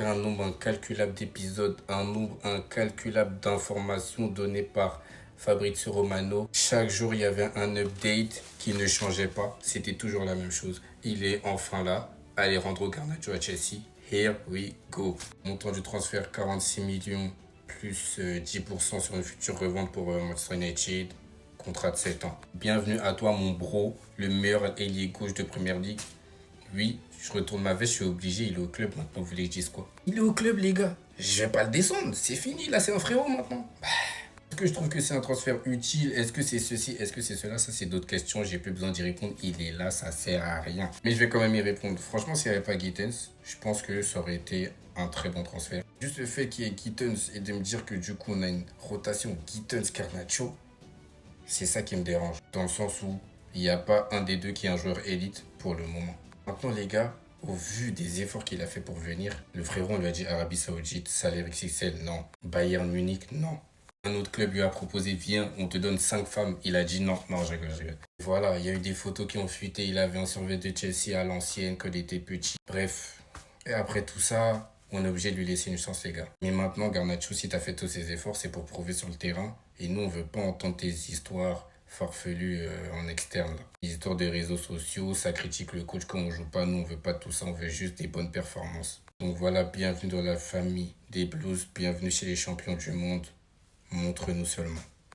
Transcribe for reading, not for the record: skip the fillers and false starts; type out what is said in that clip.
Après un nombre incalculable d'épisodes, un nombre incalculable d'informations données par Fabrizio Romano, chaque jour il y avait un update qui ne changeait pas. C'était toujours la même chose. Il est enfin là. Allez, rendre Garnacho à Chelsea. Here we go. Montant du transfert 46 millions plus 10% sur une future revente pour Manchester United. Contrat de 7 ans. Bienvenue à toi mon bro, le meilleur ailier gauche de Première Ligue. Oui, je retourne ma veste, je suis obligé, il est au club maintenant, vous voulez que je dise quoi? Il est au club les gars. Je vais pas le descendre, c'est fini, là c'est un frérot maintenant. Est-ce que je trouve que c'est un transfert utile? Est-ce que c'est ceci? Est-ce que c'est cela? Ça, c'est d'autres questions. J'ai plus besoin d'y répondre. Il est là, ça sert à rien. Mais je vais quand même y répondre. Franchement, s'il n'y avait pas Gittens, je pense que ça aurait été un très bon transfert. Juste le fait qu'il y ait Gittens et de me dire que du coup, on a une rotation Gittens-Garnacho, c'est ça qui me dérange. Dans le sens où il n'y a pas un des deux qui est un joueur élite pour le moment. Maintenant, les gars, au vu des efforts qu'il a fait pour venir, le frérot, on lui a dit Arabie Saoudite, salaire XXL, non. Bayern Munich, non. Un autre club lui a proposé, viens, on te donne 5 femmes. Il a dit non, non, je rigole. Voilà, il y a eu des photos qui ont fuité. Il avait un survêt de Chelsea à l'ancienne quand il était petit. Bref, et après tout ça, on est obligé de lui laisser une chance, les gars. Mais maintenant, Garnacho, si t'as fait tous ces efforts, c'est pour prouver sur le terrain. Et nous, on veut pas entendre tes histoires farfelues en externe. Les histoires de réseaux sociaux, ça critique le coach quand on joue pas. Nous, on veut pas tout ça, on veut juste des bonnes performances. Donc voilà, bienvenue dans la famille des Blues, bienvenue chez les champions du monde. Montre-nous seulement.